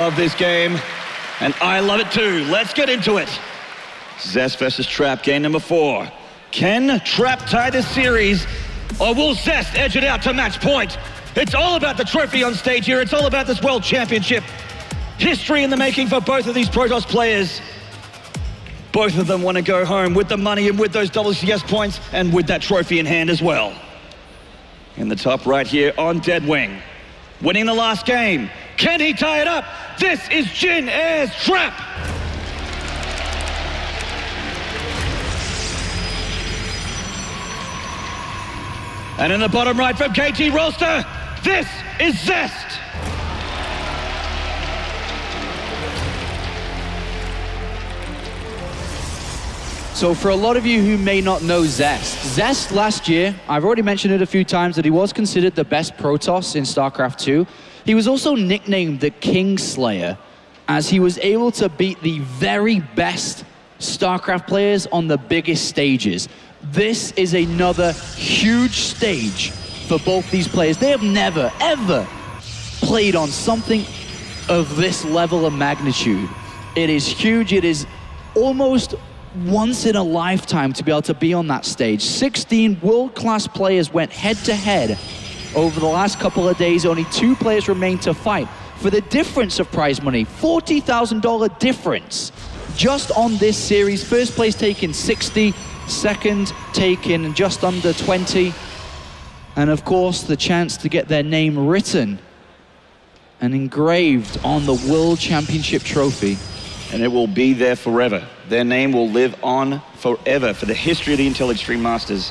love this game, and I love it too. Let's get into it. Zest versus Trap, game number 4. Can Trap tie this series, or will Zest edge it out to match point? It's all about the trophy on stage here. It's all about this World Championship. History in the making for both of these Protoss players. Both of them want to go home with the money and with those WCS points and with that trophy in hand as well. In the top right here on Deadwing, winning the last game. Can he tie it up? This is Jin Air's Trap. And in the bottom right from KT Rolster, this is Zest. So for a lot of you who may not know Zest last year, I've already mentioned it a few times that he was considered the best Protoss in StarCraft 2. He was also nicknamed the Kingslayer, as he was able to beat the very best StarCraft players on the biggest stages. This is another huge stage for both these players. They have never, ever played on something of this level of magnitude. It is huge. It is almost once in a lifetime to be able to be on that stage. 16 world-class players went head-to-head over the last couple of days. Only 2 players remain to fight for the difference of prize money. $40,000 difference just on this series. First place taking 60, second taking just under 20. And of course, the chance to get their name written and engraved on the World Championship trophy. And it will be there forever. Their name will live on forever for the history of the Intel Extreme Masters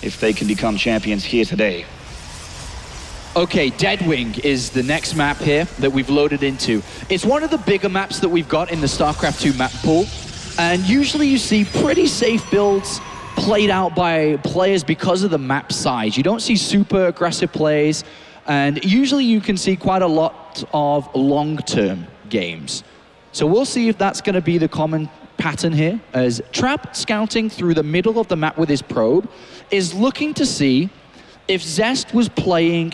if they can become champions here today. Okay, Deadwing is the next map here that we've loaded into. It's one of the bigger maps that we've got in the StarCraft 2 map pool. And usually you see pretty safe builds played out by players because of the map size. You don't see super aggressive plays. And usually you can see quite a lot of long-term games. So we'll see if that's going to be the common pattern here, as Trap, scouting through the middle of the map with his probe, is looking to see if Zest was playing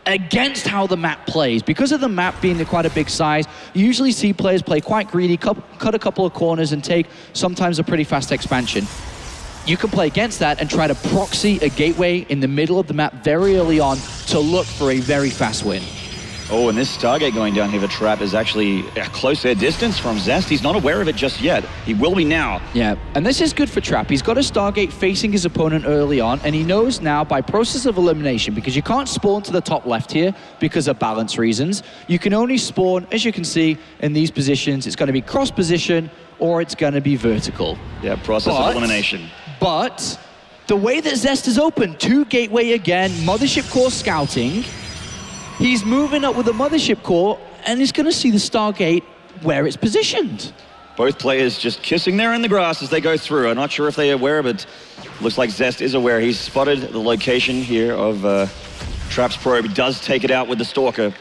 against how the map plays. Because of the map being quite a big size, you usually see players play quite greedy, cut a couple of corners and take sometimes a pretty fast expansion. You can play against that and try to proxy a gateway in the middle of the map very early on to look for a very fast win. Oh, and this Stargate going down here for Trap is actually a close air distance from Zest. He's not aware of it just yet. He will be now. Yeah, and this is good for Trap. He's got a Stargate facing his opponent early on, and he knows now by process of elimination, because you can't spawn to the top left here because of balance reasons. You can only spawn, as you can see, in these positions. It's going to be cross position or it's going to be vertical. Yeah, process of elimination. But the way that Zest is open, 2 gateway again, Mothership Core scouting. He's moving up with the Mothership Core, and he's going to see the Stargate where it's positioned. Both players just kissing there in the grass as they go through. I'm not sure if they're aware, but looks like Zest is aware. He's spotted the location here of Trap's probe. He does take it out with the Stalker.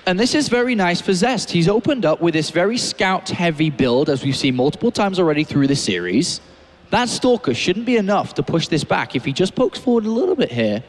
And this is very nice for Zest. He's opened up with this very scout-heavy build, as we've seen multiple times already through the series. That Stalker shouldn't be enough to push this back. If he just pokes forward a little bit here,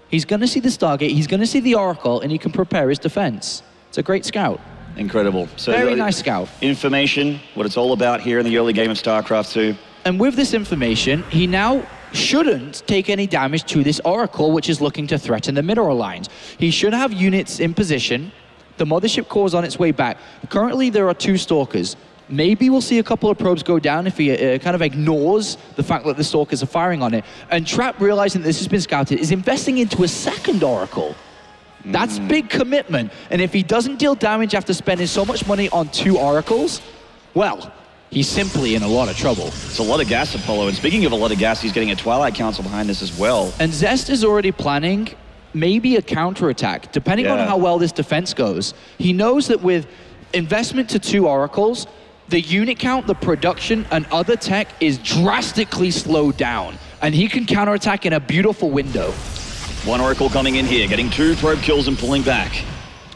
he's going to see the Stargate, he's going to see the Oracle, and he can prepare his defense. It's a great scout. Incredible. So very nice scout. Information, what it's all about here in the early game of StarCraft 2. And with this information, he now shouldn't take any damage to this Oracle, which is looking to threaten the mineral lines. He should have units in position. The Mothership Core is on its way back. Currently, there are 2 Stalkers. Maybe we'll see a couple of probes go down if he kind of ignores the fact that the Stalkers are firing on it. And Trap, realizing that this has been scouted, is investing into a second Oracle. That's big commitment. And if he doesn't deal damage after spending so much money on 2 Oracles, well, he's simply in a lot of trouble. It's a lot of gas, Apollo. And speaking of a lot of gas, he's getting a Twilight Council behind this as well. And Zest is already planning maybe a counterattack, depending on how well this defense goes. He knows that with investment to 2 Oracles, the unit count, the production, and other tech is drastically slowed down. And he can counterattack in a beautiful window. 1 Oracle coming in here, getting 2 probe kills and pulling back.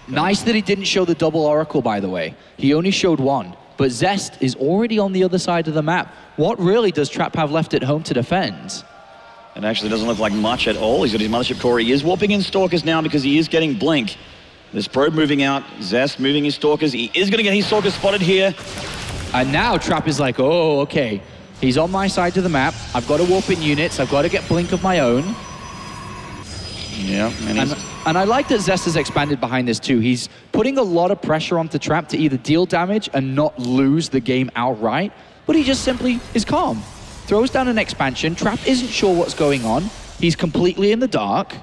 Nice that he didn't show the double Oracle, by the way. He only showed 1. But Zest is already on the other side of the map. What really does Trap have left at home to defend? It actually doesn't look like much at all. He's got his Mothership Core. He is warping in Stalkers now because he is getting Blink. This probe moving out, Zest moving his Stalkers. He is going to get his Stalkers spotted here. And now Trap is like, oh, okay. He's on my side to the map. I've got to warp in units. I've got to get Blink of my own. Yeah, and I like that Zest has expanded behind this too. He's putting a lot of pressure onto Trap to either deal damage and not lose the game outright, but he just simply is calm. Throws down an expansion. Trap isn't sure what's going on. He's completely in the dark.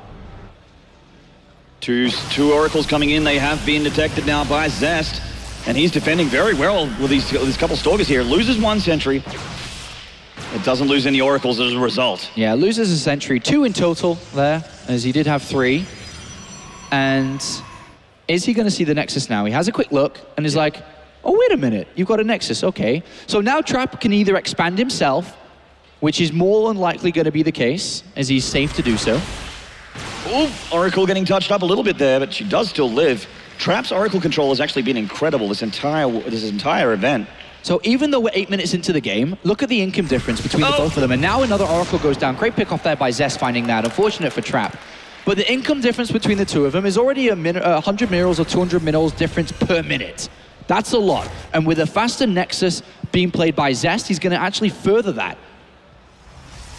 Two Oracles coming in. They have been detected now by Zest. And he's defending very well with these couple Stalkers here. Loses one sentry. It doesn't lose any Oracles as a result. Yeah, loses a sentry. 2 in total there, as he did have 3. And is he going to see the Nexus now? He has a quick look and is like, oh, wait a minute. You've got a Nexus. Okay. So now Trap can either expand himself, which is more than likely going to be the case, as he's safe to do so. Ooh, Oracle getting touched up a little bit there, but she does still live. Trap's Oracle control has actually been incredible this entire event. So even though we're 8 minutes into the game, look at the income difference between the both of them. And now another Oracle goes down. Great pick off there by Zest finding that. Unfortunate for Trap. But the income difference between the two of them is already 100 minerals or 200 minerals difference per minute. That's a lot. And with a faster Nexus being played by Zest, he's going to actually further that.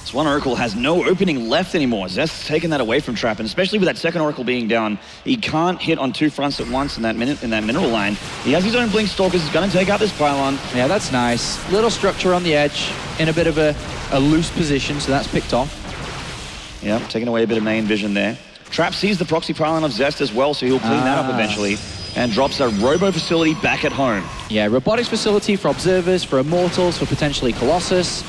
This one Oracle has no opening left anymore. Zest's taken that away from Trap, and especially with that second Oracle being down, he can't hit on 2 fronts at once in that mineral line. He has his own Blink Stalkers. He's going to take out this pylon. Yeah, that's nice. Little structure on the edge in a bit of a loose position, so that's picked off. Yeah, taking away a bit of main vision there. Trap sees the proxy pylon of Zest as well, so he'll clean that up eventually, and drops a robo facility back at home. Yeah, robotics facility for observers, for immortals, for potentially Colossus.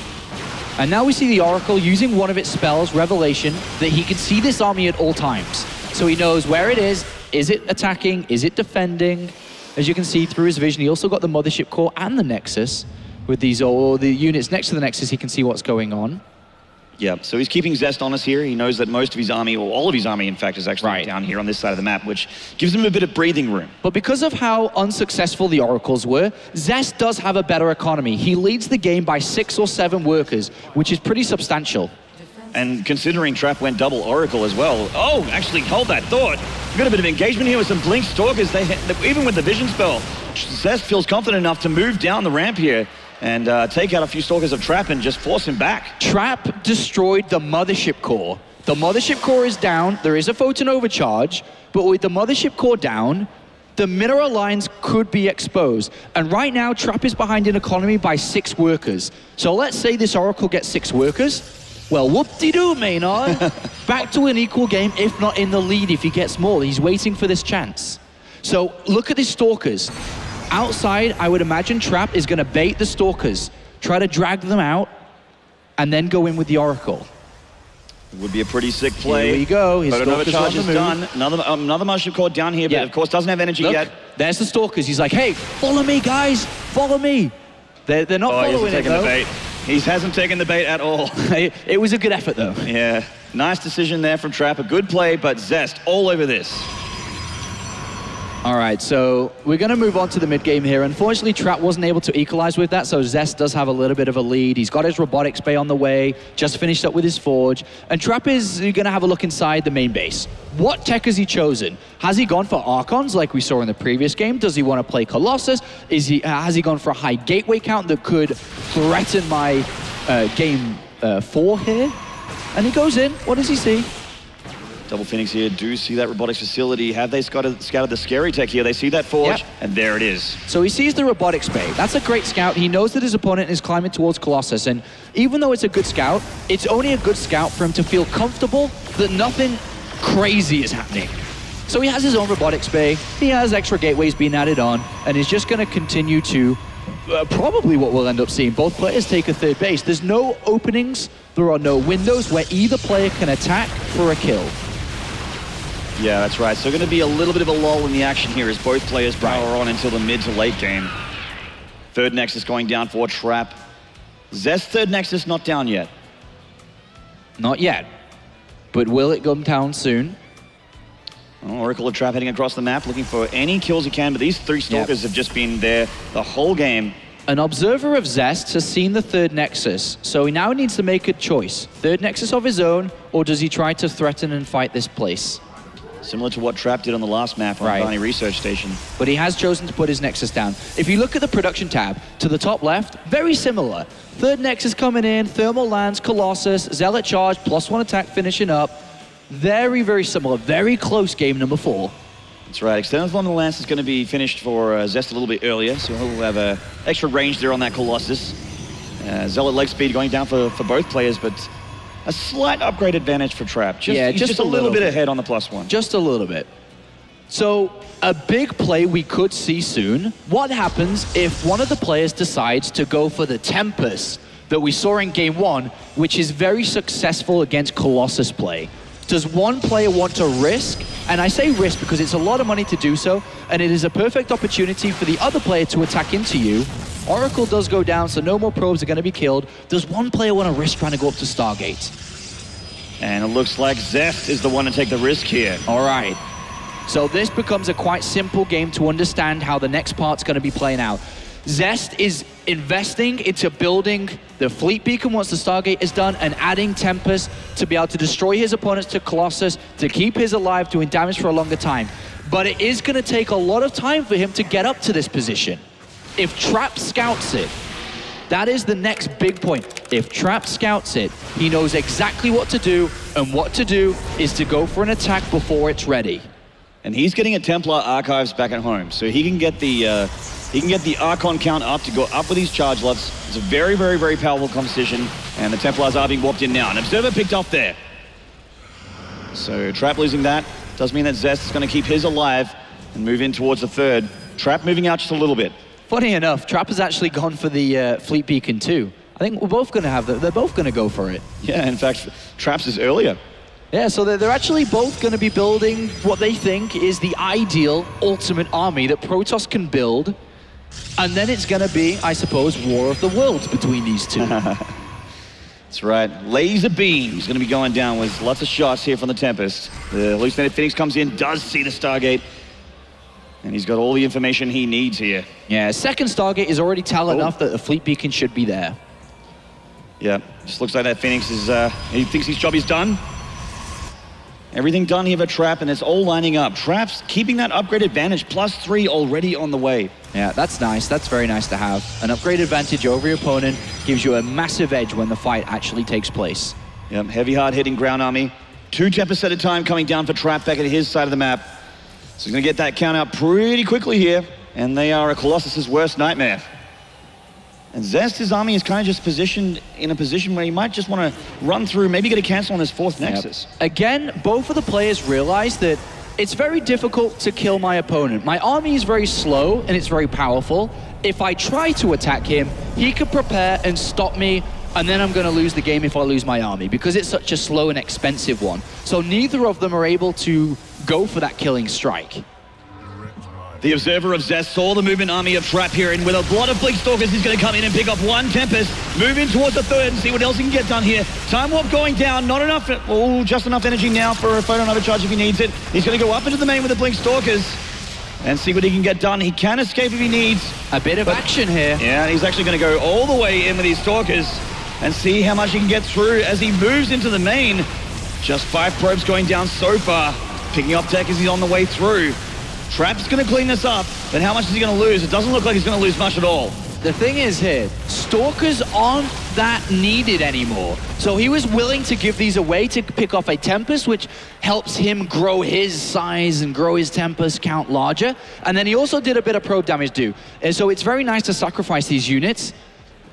And now we see the Oracle using one of its spells, Revelation, that he can see this army at all times. So he knows where it is it attacking, is it defending? As you can see through his vision, he also got the Mothership Core and the Nexus. With these, or the units next to the Nexus, he can see what's going on. Yeah, so he's keeping Zest honest here. He knows that most of his army, or all of his army, in fact, is actually down here on this side of the map, which gives him a bit of breathing room. But because of how unsuccessful the Oracles were, Zest does have a better economy. He leads the game by 6 or 7 workers, which is pretty substantial. And considering Trap went double Oracle as well. Oh, actually, hold that thought. We've got a bit of engagement here with some Blink Stalkers. Even with the Vision spell, Zest feels confident enough to move down the ramp here and take out a few Stalkers of Trap and just force him back. Trap destroyed the Mothership Core. The Mothership Core is down. There is a photon overcharge, but with the Mothership Core down, the mineral lines could be exposed. And right now, Trap is behind in economy by 6 workers. So let's say this Oracle gets 6 workers. Well, whoop-de-doo, Maynard. Back to an equal game, if not in the lead if he gets more. He's waiting for this chance. So look at these Stalkers. Outside, I would imagine Trap is going to bait the Stalkers, try to drag them out, and then go in with the Oracle. It would be a pretty sick play. Here we go. His Another charge is done. Another Mothership Core down here, but of course doesn't have energy yet. There's the Stalkers. He's like, hey, follow me, guys. Follow me. They're not following it, though. The bait. He hasn't taken the bait at all. It was a good effort, though. Yeah. Nice decision there from Trap. A good play, but Zest all over this. All right, so we're going to move on to the mid-game here. Unfortunately, Trap wasn't able to equalize with that, so Zest does have a little bit of a lead. He's got his robotics bay on the way, just finished up with his forge, and Trap is going to have a look inside the main base. What tech has he chosen? Has he gone for Archons like we saw in the previous game? Does he want to play Colossus? Has he gone for a high gateway count that could threaten my game 4 here? And he goes in. What does he see? Double Phoenix here do see that robotics facility. Have they scouted the scary tech here? They see that forge, and there it is. So he sees the robotics bay. That's a great scout. He knows that his opponent is climbing towards Colossus, and even though it's a good scout, it's only a good scout for him to feel comfortable that nothing crazy is happening. So he has his own robotics bay. He has extra gateways being added on, and he's just going to continue to probably what we'll end up seeing. Both players take a third base. There's no openings. There are no windows where either player can attack for a kill. Yeah, that's right. So going to be a little bit of a lull in the action here as both players power on until the mid to late game. Third Nexus going down for Trap. Zest third Nexus not down yet. Not yet. But will it come down soon? Well, Oracle of Trap heading across the map, looking for any kills he can, but these 3 Stalkers have just been there the whole game. An observer of Zest has seen the third Nexus, so he now needs to make a choice. Third Nexus of his own, or does he try to threaten and fight this place? Similar to what Trap did on the last map on Barney Research Station. But he has chosen to put his Nexus down. If you look at the production tab, to the top left, very similar. Third Nexus coming in, Thermal Lands, Colossus, Zealot Charge, +1 attack finishing up. Very, very similar, very close game number 4. That's right, Extended Thermal Lance is going to be finished for Zest a little bit earlier, so he'll have extra range there on that Colossus. Zealot leg speed going down for both players, but a slight upgrade advantage for Trap. He's just a little bit ahead on the +1. Just a little bit. So, a big play we could see soon. What happens if one of the players decides to go for the Tempest that we saw in Game 1, which is very successful against Colossus play? Does one player want to risk? And I say risk because it's a lot of money to do so, and it is a perfect opportunity for the other player to attack into you. Oracle does go down, so no more probes are going to be killed. Does one player want to risk trying to go up to Stargate? And it looks like Zest is the one to take the risk here. All right. So this becomes a quite simple game to understand how the next part's going to be playing out. Zest is investing into building the fleet beacon once the Stargate is done and adding Tempest to be able to destroy his opponents to Colossus, to keep his alive, doing damage for a longer time. But it is going to take a lot of time for him to get up to this position. If Trap scouts it, that is the next big point. If Trap scouts it, he knows exactly what to do, and what to do is to go for an attack before it's ready. And he's getting a Templar Archives back at home, so he can get the Archon count up to go up with these charge lots. It's a very, very, very powerful composition, and the Templars are being warped in now. An Observer picked off there. So Trap losing that does mean that Zest is going to keep his alive and move in towards the third. Trap moving out just a little bit. Funny enough, Trap has actually gone for the fleet beacon too. I think we're both going to have that. They're both going to go for it. Yeah, in fact, Trap's is earlier. Yeah, so they're actually both going to be building what they think is the ideal ultimate army that Protoss can build. And then it's going to be, I suppose, War of the Worlds between these two. That's right. Laser beams going to be going down with lots of shots here from the Tempest. The hallucinated Phoenix comes in, does see the Stargate. And he's got all the information he needs here. Yeah, second Stargate is already tell enough that the fleet beacon should be there. Yeah, just looks like that Phoenix is, he thinks his job is done. Everything done here for Trap, and it's all lining up. Trap's keeping that upgrade advantage, +3 already on the way. Yeah, that's nice. That's very nice to have. An upgrade advantage over your opponent gives you a massive edge when the fight actually takes place. Yep, heavy, hard-hitting ground army. 2 Tempests at a time coming down for Trap back at his side of the map. So he's going to get that count out pretty quickly here, and they are a Colossus's worst nightmare. And Zest, his army is kind of just positioned in a position where he might just want to run through, maybe get a cancel on his 4th Nexus. Yep. Again, both of the players realize that it's very difficult to kill my opponent. My army is very slow and it's very powerful. If I try to attack him, he could prepare and stop me, and then I'm going to lose the game if I lose my army, because it's such a slow and expensive one. So neither of them are able to go for that killing strike. The Observer of Zest saw the movement army of Trap here, and with a lot of Blink Stalkers, he's going to come in and pick up 1 Tempest, move in towards the third and see what else he can get done here. Time Warp going down, not enough, just enough energy now for a photon overcharge if he needs it. He's going to go up into the main with the Blink Stalkers and see what he can get done. He can escape if he needs. A bit of action here. Yeah, and he's actually going to go all the way in with these Stalkers and see how much he can get through as he moves into the main. Just 5 probes going down so far, picking up tech as he's on the way through. Trap's going to clean this up, but how much is he going to lose? It doesn't look like he's going to lose much at all. The thing is here, Stalkers aren't that needed anymore. So he was willing to give these away to pick off a Tempest, which helps him grow his size and grow his Tempest count larger. And then he also did a bit of probe damage too. And so it's very nice to sacrifice these units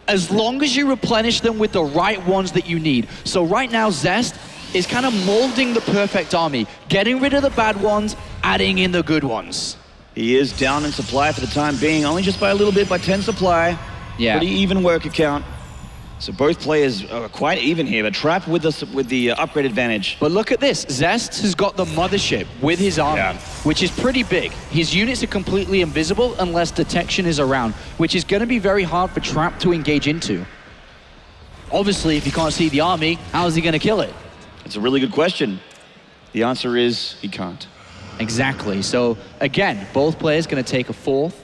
as long as you replenish them with the right ones that you need. So right now, Zest is kind of molding the perfect army, getting rid of the bad ones, adding in the good ones. He is down in supply for the time being, only just by a little bit, by 10 supply. Yeah. Pretty even worker count. So both players are quite even here, but Trap with the upgrade advantage. But look at this, Zest has got the mothership with his army, which is pretty big. His units are completely invisible unless detection is around, which is going to be very hard for Trap to engage into. Obviously, if he can't see the army, how is he going to kill it? It's a really good question. The answer is he can't. Exactly. So again, both players going to take a 4th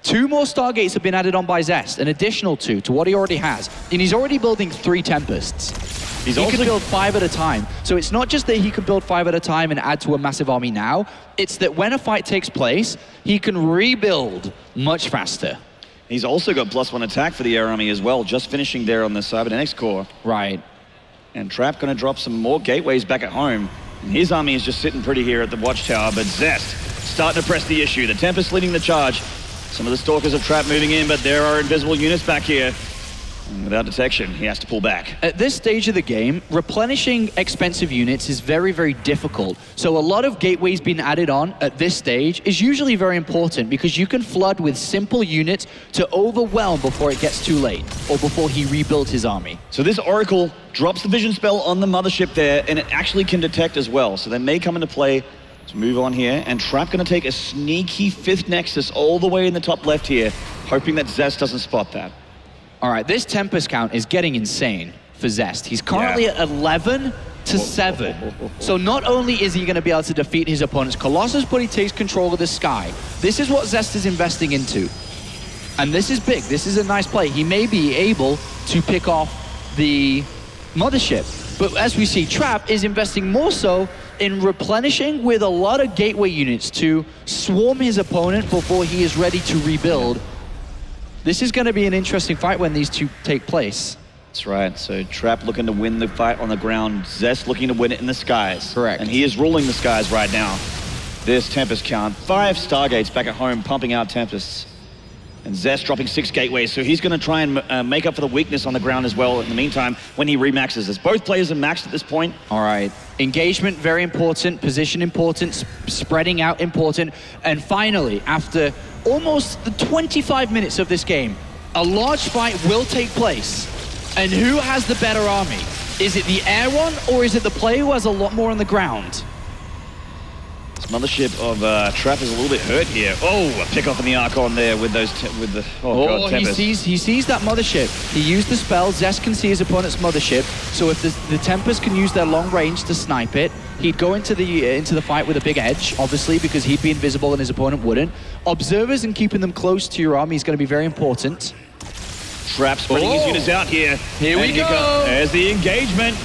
2 more Stargates have been added on by Zest, an additional 2 to what he already has. And he's already building 3 Tempests. He can build 5 at a time. So it's not just that he can build 5 at a time and add to a massive army now. It's that when a fight takes place, he can rebuild much faster. He's also got +1 attack for the air army as well, just finishing there on the cybernetics core. Right. And Trap gonna drop some more gateways back at home. And his army is just sitting pretty here at the watchtower, but Zest starting to press the issue. The Tempest leading the charge. Some of the Stalkers of Trap moving in, but there are invisible units back here. And without detection, he has to pull back. At this stage of the game, replenishing expensive units is very, very difficult. So a lot of gateways being added on at this stage is usually very important because you can flood with simple units to overwhelm before it gets too late or before he rebuilds his army. So this Oracle drops the vision spell on the mothership there, and it actually can detect as well. So they may come into play. Let's move on here, and Trap gonna take a sneaky 5th Nexus all the way in the top left here, hoping that Zest doesn't spot that. All right, this Tempest count is getting insane for Zest. He's currently at 11 to 7. So not only is he going to be able to defeat his opponent's Colossus, but he takes control of the sky. This is what Zest is investing into. And this is big. This is a nice play. He may be able to pick off the mothership. But as we see, Trap is investing more so in replenishing with a lot of gateway units to swarm his opponent before he is ready to rebuild. This is going to be an interesting fight when these two take place. That's right. So Trap looking to win the fight on the ground. Zest looking to win it in the skies. Correct. And he is ruling the skies right now. This Tempest count. 5 Stargates back at home pumping out Tempests. And Zest dropping 6 gateways. So he's going to try and make up for the weakness on the ground as well in the meantime when he remaxes this. Both players are maxed at this point. All right. Engagement, very important. Position important. Spreading out important. And finally, after almost the 25 minutes of this game, a large fight will take place. And who has the better army? Is it the air one, or is it the player who has a lot more on the ground? This mothership of Trap is a little bit hurt here. Oh, a pick off in the Archon there with those God, he sees that mothership. He used the spell. Zest can see his opponent's mothership. So if the Tempest can use their long range to snipe it, he'd go into the fight with a big edge, obviously, because he'd be invisible and his opponent wouldn't. Observers and keeping them close to your army is going to be very important. Trap spreading his units out here. Here we go. There's the engagement.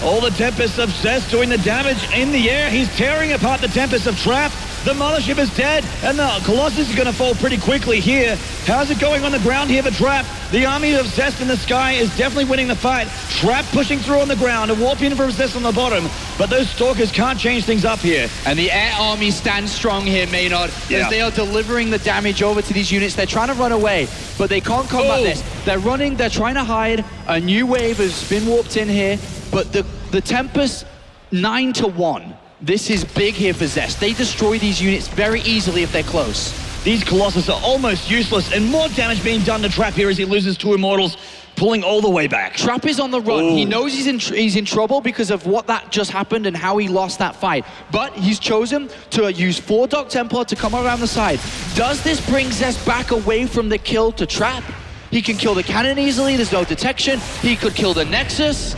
All the Tempests of Zest doing the damage in the air. He's tearing apart the Tempest of Trap. The mothership is dead, and the Colossus is going to fall pretty quickly here. How's it going on the ground here for Trap? The army of Zest in the sky is definitely winning the fight. Trap pushing through on the ground, a warp in from Zest on the bottom, but those Stalkers can't change things up here. And the air army stands strong here, Maynard, as they are delivering the damage over to these units. They're trying to run away, but they can't combat this. They're running, they're trying to hide. A new wave has been warped in here, but the Tempest 9 to 1. This is big here for Zest. They destroy these units very easily if they're close. These Colossus are almost useless, and more damage being done to Trap here as he loses 2 Immortals, pulling all the way back. Trap is on the run. He knows he's in trouble because of what that just happened and how he lost that fight. But he's chosen to use 4 Dark Templar to come around the side. Does this bring Zest back away from the kill to Trap? He can kill the cannon easily. There's no detection. He could kill the Nexus.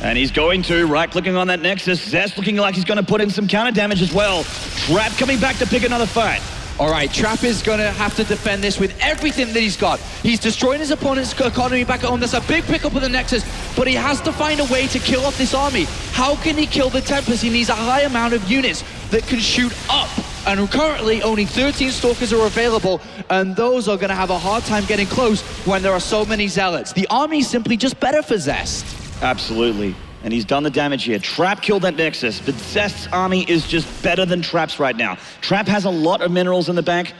And he's going to, right-clicking on that Nexus. Zest looking like he's going to put in some counter damage as well. Trap coming back to pick another fight. All right, Trap is going to have to defend this with everything that he's got. He's destroying his opponent's economy back at home. That's a big pickup with the Nexus, but he has to find a way to kill off this army. How can he kill the Tempest? He needs a high amount of units that can shoot up. And currently, only 13 Stalkers are available, and those are going to have a hard time getting close when there are so many Zealots. The army is simply just better for Zest. Absolutely. And he's done the damage here. Trap killed that Nexus, but Zest's army is just better than Trap's right now. Trap has a lot of minerals in the bank.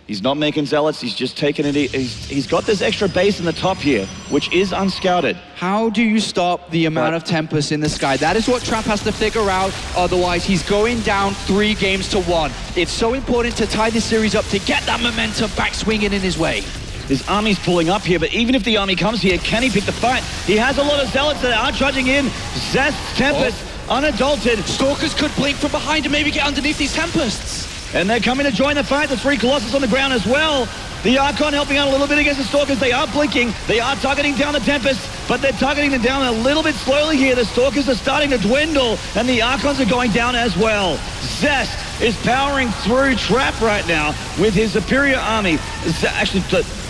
He's not making Zealots, he's just taking it. He's got this extra base in the top here, which is unscouted. How do you stop the amount of Tempests in the sky? That is what Trap has to figure out. Otherwise, he's going down 3 games to 1. It's so important to tie this series up to get that momentum back swinging in his way. His army's pulling up here, but even if the army comes here, can he pick the fight? He has a lot of Zealots that are charging in. Zest, Tempest, unadulted. Stalkers could blink from behind and maybe get underneath these Tempests. And they're coming to join the fight. The 3 Colossus on the ground as well. The Archon helping out a little bit against the Stalkers. They are blinking. They are targeting down the Tempest, but they're targeting them down a little bit slowly here. The Stalkers are starting to dwindle, and the Archons are going down as well. Zest is powering through Trap right now with his superior army. Actually,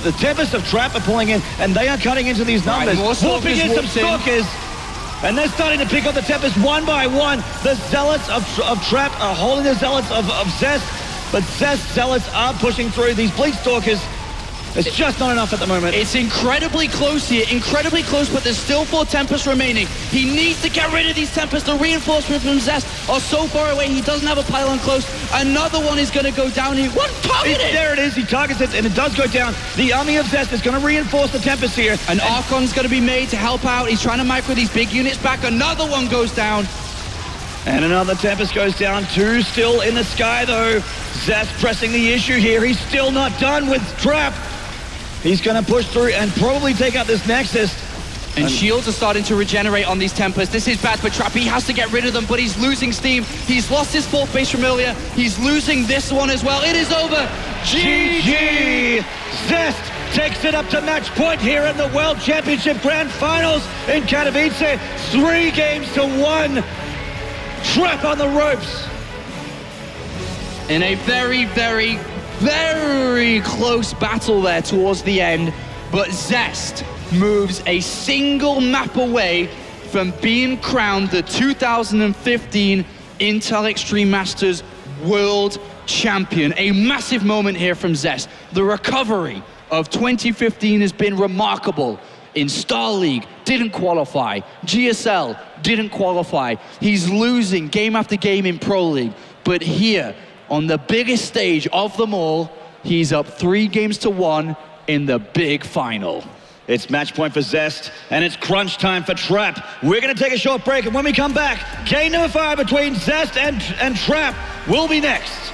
the Tempest of Trap are pulling in, and they are cutting into these numbers. Whooping in some Stalkers. And they're starting to pick up the Tempest one by one. The Zealots of Trap are holding the Zealots of Zest, but Zest Zealots are pushing through these Bleak Stalkers. It's just not enough at the moment. It's incredibly close here, incredibly close, but there's still 4 Tempests remaining. He needs to get rid of these Tempests. The reinforcements from Zest are so far away. He doesn't have a pylon close. Another one is going to go down here. One targeted! There it is. He targets it, and it does go down. The army of Zest is going to reinforce the Tempest here. An Archon's going to be made to help out. He's trying to micro these big units back. Another one goes down. And another Tempest goes down. 2 still in the sky, though. Zest pressing the issue here. He's still not done with Trap. He's going to push through and probably take out this Nexus. And shields are starting to regenerate on these Tempests. This is bad for Trap. He has to get rid of them, but he's losing steam. He's lost his 4th base familiar. He's losing this one as well. It is over. GG! Zest takes it up to match point here in the World Championship Grand Finals in Katowice. 3 games to 1. Trap on the ropes. In a very, very, very close battle there towards the end, but Zest moves a single map away from being crowned the 2015 Intel Extreme Masters World Champion. A massive moment here from Zest. The recovery of 2015 has been remarkable. In Star League, didn't qualify. GSL, didn't qualify. He's losing game after game in Pro League, but here, on the biggest stage of them all, he's up 3 games to 1 in the big final. It's match point for Zest, and it's crunch time for Trap. We're going to take a short break, and when we come back, game number 5 between Zest and Trap will be next.